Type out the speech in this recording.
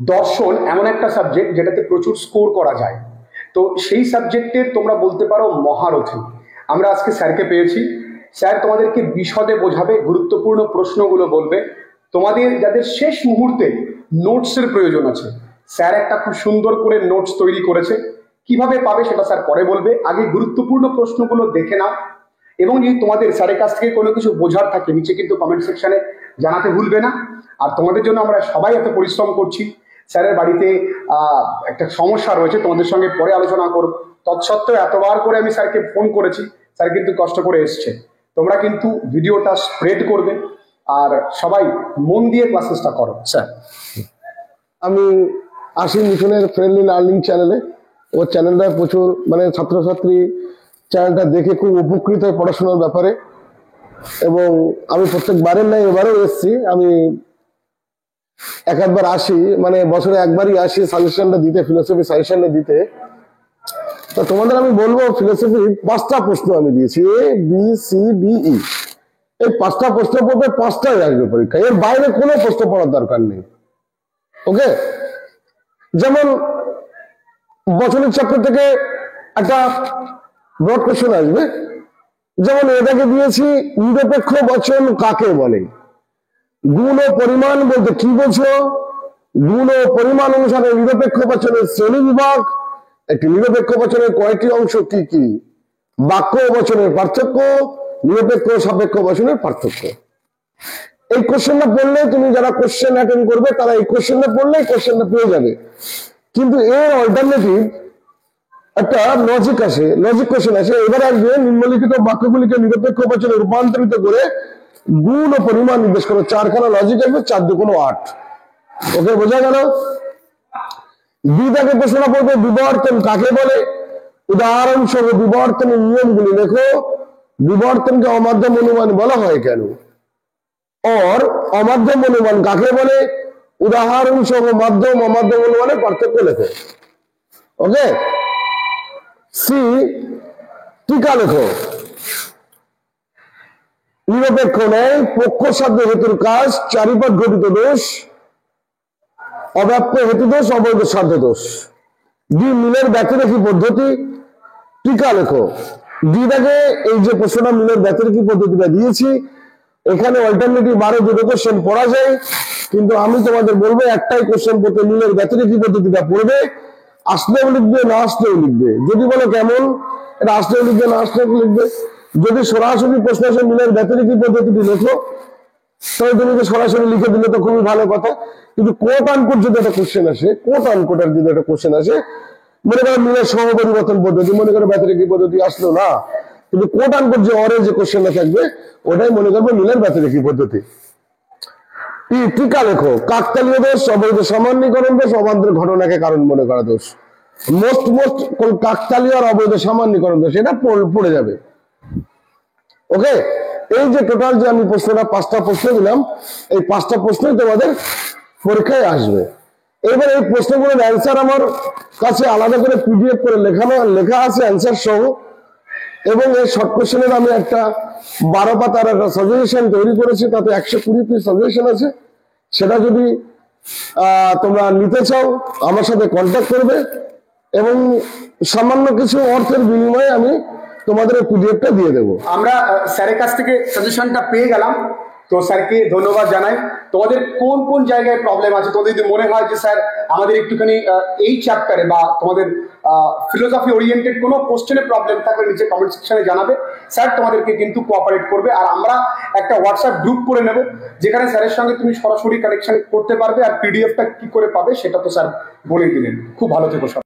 দর্শন এমন একটা সাবজেক্ট যেটাতে প্রচুর স্কোর করা যায়। তো সেই সাবজেক্টের তোমরা বলতে পারো মহারথী। আমরা আজকে স্যারকে পেয়েছি। স্যার তোমাদেরকে বিশদে বোঝাবে, গুরুত্বপূর্ণ প্রশ্নগুলো বলবে। তোমাদের যাদের শেষ মুহূর্তে নোটসের প্রয়োজন আছে, স্যার একটা খুব সুন্দর করে নোটস তৈরি করেছে। কিভাবে পাবে সেটা স্যার পরে বলবে। আগে গুরুত্বপূর্ণ প্রশ্নগুলো দেখে নাও, এবং যদি তোমাদের স্যারের কাছ থেকে কোনো কিছু বোঝার থাকে নিচে কিন্তু কমেন্ট সেকশনে জানাতে ভুলবে না। আর তোমাদের জন্য আমরা সবাই এত পরিশ্রম করছি। স্যারের বাড়িতে একটা সমস্যা রয়েছে, তোমাদের সঙ্গে পরে আলোচনা করব। তৎসত্ত্বেও এতবার করে আমি স্যারকে ফোন করেছি, স্যার কিন্তু কষ্ট করে এসছে। তোমরা কিন্তু ভিডিওটা স্প্রেড করবে আর সবাই মন দিয়ে ক্লাসেসটা করো। স্যার, আমি আসি মিঠুনের ফ্রেন্ডলি লার্নিং চ্যানেলে। ও চ্যানেলটা প্রচুর ছাত্রছাত্রী চ্যানেলটা দেখে খুব উপকৃত হয় পড়াশোনার ব্যাপারে, এবং আমি প্রত্যেকবারের নাই এবারেও এসছি। আমি একবার আসি, বছরে একবারই আসি সাজেশনটা দিতে, ফিলোসফি সাজেশনটা দিতে। তো তোমাদের আমি বলবো, ফিলোসফি 5টা প্রশ্ন আমি দিয়েছি, A B C D E। এই 5টা প্রশ্ন পড়বে, 5টাই আসবে পরীক্ষা, এর বাইরে কোনো প্রশ্ন পড়ার দরকার নেই। ওকে, যেমন বছরের চ্যাপ্টার থেকে একটা ব্রড কোশ্চেন আসবে। যেমন এটাকে দিয়েছি, নিরপেক্ষ বচন কাকে বলে? গুণ ও পরিমাণ বলতে কি বোঝো? গুণ ও পরিমাণ অনুসারে নিরপেক্ষ বচনের শ্রেণী বিভাগ। একটি নিরপেক্ষ বচনের কয়টি অংশ কি কি? বাক্য ও বচনের পার্থক্য, নিরপেক্ষ ও সাপেক্ষ বচনের পার্থক্য। এই কোশ্চেনটা পড়লে, তুমি যারা কোশ্চেন অ্যাটেন্ড করবে তারা এই কোশ্চেনটা পড়লেই কোশ্চেনটা পেয়ে যাবে। কিন্তু এর অল্টারনেটিভ একটা লজিক আসে, লজিক কোশ্চেন আসে। এবার আসবে, নিম্নলিখিত বাক্যগুলিকে নিরপেক্ষ বচনে রূপান্তরিত করে গুণ ও পরিমাণ নির্দেশ করো। 4খানা লজিক আসবে, 4 × 2 = 8। ওকে, বোঝা গেল? দ্বিতীয় প্রশ্নটা পড়বে, বিবর্তন কাকে বলে? উদাহরণ সহ বিবর্তনের নিয়মগুলি লেখো। বিবর্তনকে অমাধ্যম অনুমান বলা হয় কেন? और অমাধ্যম অনুমান কাকে বলে? উদাহরণ সহ মাধ্যম অমাধ্যম অনুমানের পার্থক্য লেখো। ওকে, সি, টিকা লেখো। নিরপেক্ষ নয়, পক্ষসাধ্য হেতুর কাজ, চারিপদ ঘটিত দোষ, অব্যাপ্য হেতু দোষ, অবৈধ সাধ্য দোষ। ডি, মিলের ব্যতিরেকী পদ্ধতি। টিকা লেখো। ডি দাগে এই যে প্রশ্নটা মিলের ব্যতিরেকী পদ্ধতিটা দিয়েছি, এখানে অল্টারনেটিভ 12 কোশ্চেন পড়া যায়, কিন্তু আমি তোমাদের বলবো একটাই কোশ্চেন পড়তে, মিলের ব্যতিরেকী পদ্ধতিটা পড়বে। আসলেও লিখবে, না আসলেও লিখবে। যদি বলো কেমন, এটা আসলেও লিখবে, না আসলেও লিখবে। যদি সরাসরি প্রশ্ন আসে মিলের ব্যতিরেকী পদ্ধতিটি লেখো, তাহলে তুমি তো সরাসরি লিখে দিলে তো খুবই ভালো কথা। কিন্তু কোট আনকোট যদি একটা কোশ্চেন আসে, কোট আনকোটের যদি একটা কোশ্চেন আসে, মনে করো মিলের সহপরিবর্তন পদ্ধতি, মনে করো ব্যতিরেকী পদ্ধতি আসলো না, কিন্তু কোট আনকোট যে অরে যে কোশ্চেনটা থাকবে ওটাই মনে করবো মিলের ব্যতিরেকী পদ্ধতি। টিকা লেখো। কাকতালীয় দোষ, অবৈধ সামান্যীকরণ দোষ, অবান্তর ঘটনাকে কারণ মনে করা দোষ। মোস্ট কাকতালীয় আর অবৈধ সামান্যীকরণ দোষ, এটা পড়ে যাবে। ওকে, এই যে টোটাল যে আমি প্রশ্নটা 5টা প্রশ্ন দিলাম, এই 5টা প্রশ্নই তোমাদের পরীক্ষায় আসবে। এবার এই প্রশ্নগুলোর অ্যান্সার আমার কাছে আলাদা করে পিডিএফ করে লেখা আছে অ্যান্সার সহ, এবং এই শর্ট কোশ্চেনের আমি একটা 12 পাতার একটা সাজেশন তৈরি করেছি, তাতে 120 পিস সাজেশন আছে। সেটা যদি তোমরা নিতে চাও আমার সাথে কন্ট্যাক্ট করবে, এবং সামান্য কিছু অর্থের বিনিময়ে আমি তোমাদের এই পিডিএফটা দিয়ে দেবো। আমরা স্যারের কাছ থেকে সাজেশনটা পেয়ে গেলাম, তো স্যারকে ধন্যবাদ জানাই। তোমাদের কোন কোন জায়গায় প্রবলেম আছে, তোমাদের যদি মনে হয় যে স্যার আমাদের একটুখানি এই চ্যাপ্টারে বা তোমাদের ফিলোসফি ওরিয়েন্টেড কোনো কোশ্চেনে প্রবলেম থাকলে নিচে কমেন্ট সেকশনে জানাবে। স্যার তোমাদেরকে কিন্তু কোঅপারেট করবে। আর আমরা একটা হোয়াটসঅ্যাপ গ্রুপ করে নেব, যেখানে স্যারের সঙ্গে তুমি সরাসরি কানেকশন করতে পারবে। আর পিডিএফটা কি করে পাবে সেটা তো স্যার বলেই দিলেন। খুব ভালো থেকো সব।